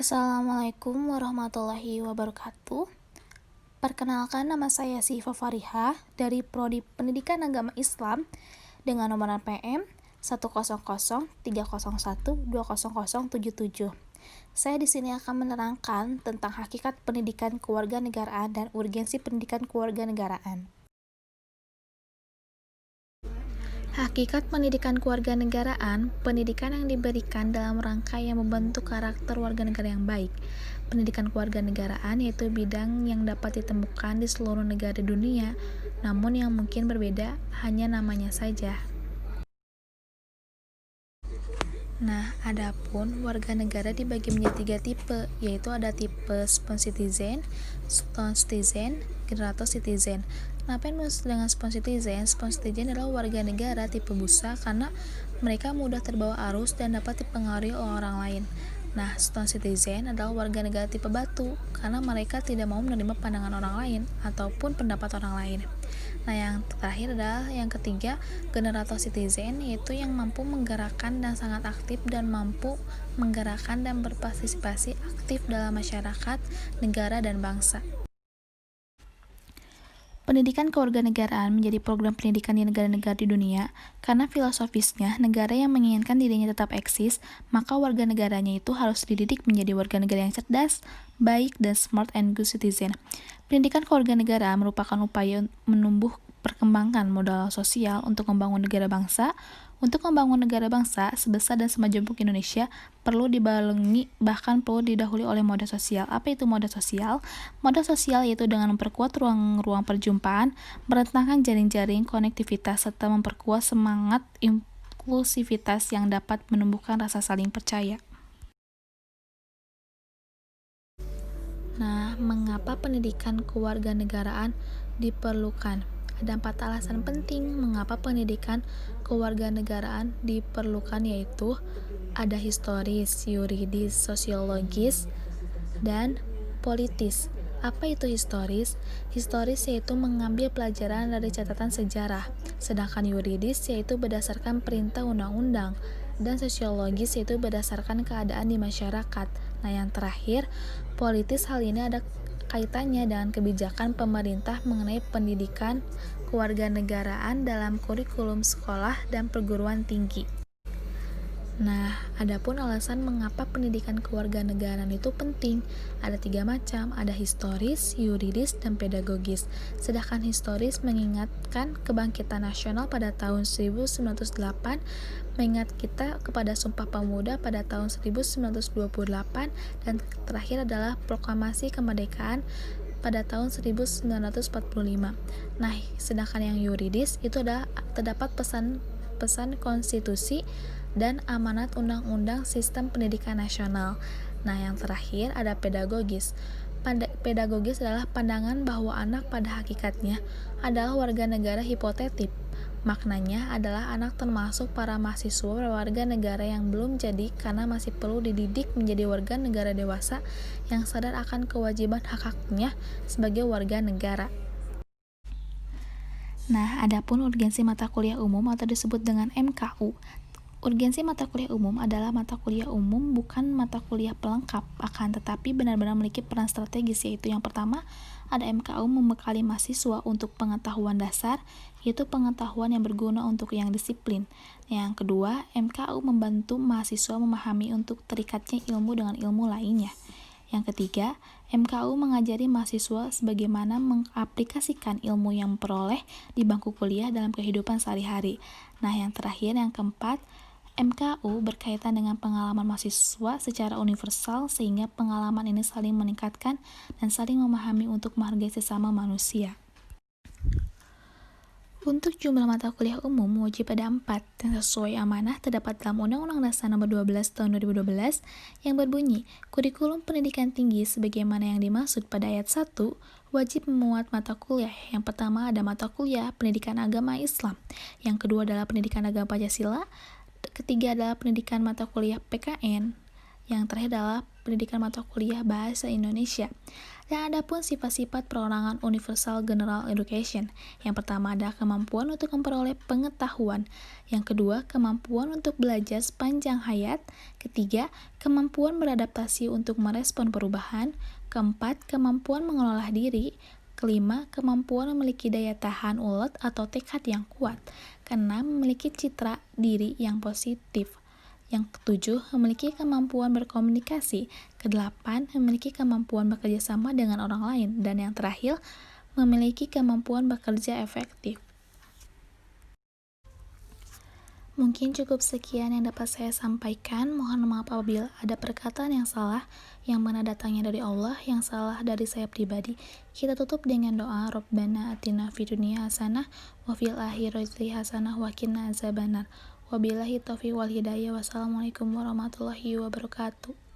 Assalamualaikum warahmatullahi wabarakatuh. Perkenalkan, nama saya Siva Fariha dari Prodi Pendidikan Agama Islam dengan nomor PM 10030120077. Saya di sini akan menerangkan tentang hakikat pendidikan kewarganegaraan dan urgensi pendidikan kewarganegaraan. Hakikat pendidikan kewarganegaraan, pendidikan yang diberikan dalam rangka yang membentuk karakter warga negara yang baik. Pendidikan kewarganegaraan yaitu bidang yang dapat ditemukan di seluruh negara di dunia, namun yang mungkin berbeda hanya namanya saja. Nah, adapun warga negara dibagi menjadi 3 tipe, yaitu ada tipe Spouse Citizen, Stone Citizen, Generator Citizen. Kenapa yang dimaksud dengan Spouse Citizen? Spouse Citizen adalah warga negara tipe busa karena mereka mudah terbawa arus dan dapat dipengaruhi oleh orang lain. Nah, Stone Citizen adalah warga negara tipe batu karena mereka tidak mau menerima pandangan orang lain ataupun pendapat orang lain. Nah, yang terakhir adalah yang ketiga, Generator Citizen, yaitu yang mampu menggerakkan dan sangat aktif dan mampu menggerakkan dan berpartisipasi aktif dalam masyarakat, negara, dan bangsa. Pendidikan kewarganegaraan menjadi program pendidikan di negara-negara di dunia karena filosofisnya negara yang menginginkan dirinya tetap eksis, maka warga negaranya itu harus dididik menjadi warga negara yang cerdas, baik, dan smart and good citizen. Pendidikan kewarganegaraan merupakan upaya menumbuh perkembangan modal sosial untuk membangun negara bangsa. Untuk membangun negara bangsa sebesar dan semajemuk Indonesia perlu dibarengi bahkan perlu didahului oleh modal sosial. Apa itu modal sosial? Modal sosial yaitu dengan memperkuat ruang-ruang perjumpaan, merentangkan jaring-jaring konektivitas, serta memperkuat semangat inklusivitas yang dapat menumbuhkan rasa saling percaya. Nah, mengapa pendidikan kewarganegaraan diperlukan? Ada 4 alasan penting mengapa pendidikan kewarganegaraan diperlukan, yaitu ada historis, yuridis, sosiologis, dan politis. Apa itu historis? Historis yaitu mengambil pelajaran dari catatan sejarah, sedangkan yuridis yaitu berdasarkan perintah undang-undang, dan sosiologis yaitu berdasarkan keadaan di masyarakat. Nah, yang terakhir, politis, hal ini ada kaitannya dengan kebijakan pemerintah mengenai pendidikan kewarganegaraan dalam kurikulum sekolah dan perguruan tinggi. Nah, adapun alasan mengapa pendidikan kewarganegaraan itu penting, ada 3 macam, ada historis, yuridis, dan pedagogis. Sedangkan historis mengingatkan kebangkitan nasional pada tahun 1908, mengingat kita kepada Sumpah Pemuda pada tahun 1928, dan terakhir adalah proklamasi kemerdekaan pada tahun 1945. Nah, sedangkan yang yuridis itu adalah terdapat pesan konstitusi dan amanat undang-undang sistem pendidikan nasional. Nah, yang terakhir ada pedagogis. Pedagogis adalah pandangan bahwa anak pada hakikatnya adalah warga negara hipotetik. Maknanya adalah anak termasuk para mahasiswa warga negara yang belum jadi karena masih perlu dididik menjadi warga negara dewasa yang sadar akan kewajiban hak-haknya sebagai warga negara. Nah, adapun urgensi mata kuliah umum atau disebut dengan MKU. Urgensi mata kuliah umum adalah mata kuliah umum, bukan mata kuliah pelengkap, akan tetapi benar-benar memiliki peran strategis, yaitu yang pertama, ada MKU membekali mahasiswa untuk pengetahuan dasar, yaitu pengetahuan yang berguna untuk yang disiplin. Yang kedua, MKU membantu mahasiswa memahami untuk terikatnya ilmu dengan ilmu lainnya. Yang ketiga, MKU mengajari mahasiswa sebagaimana mengaplikasikan ilmu yang memperoleh di bangku kuliah dalam kehidupan sehari-hari. Nah, yang terakhir, yang keempat, MKU berkaitan dengan pengalaman mahasiswa secara universal sehingga pengalaman ini saling meningkatkan dan saling memahami untuk menghargai sesama manusia. Untuk jumlah mata kuliah umum wajib ada 4 yang sesuai amanah terdapat dalam Undang-Undang Dasar Nomor 12 Tahun 2012 yang berbunyi, kurikulum pendidikan tinggi sebagaimana yang dimaksud pada ayat 1 wajib memuat mata kuliah. Yang pertama ada mata kuliah pendidikan agama Islam, yang kedua adalah pendidikan agama Pancasila, ketiga adalah pendidikan mata kuliah PKN, yang terakhir adalah pendidikan mata kuliah Bahasa Indonesia. Dan ada pun sifat-sifat perorangan Universal General Education. Yang pertama ada kemampuan untuk memperoleh pengetahuan. Yang kedua, kemampuan untuk belajar sepanjang hayat. Ketiga, kemampuan beradaptasi untuk merespon perubahan. Keempat, kemampuan mengelola diri. Kelima, kemampuan memiliki daya tahan ulet atau tekad yang kuat. Keenam, memiliki citra diri yang positif. Yang ketujuh, memiliki kemampuan berkomunikasi. Kedelapan, memiliki kemampuan bekerja sama dengan orang lain. Dan yang terakhir, memiliki kemampuan bekerja efektif. Mungkin cukup sekian yang dapat saya sampaikan. Mohon maaf apabila ada perkataan yang salah, yang mana datangnya dari Allah, yang salah dari saya pribadi. Kita tutup dengan doa, Rabbana atina fid dunya hasanah wa fil akhirati hasanah wa qina azabannar. Wabillahi taufiq wal hidayah. Wassalamualaikum warahmatullahi wabarakatuh.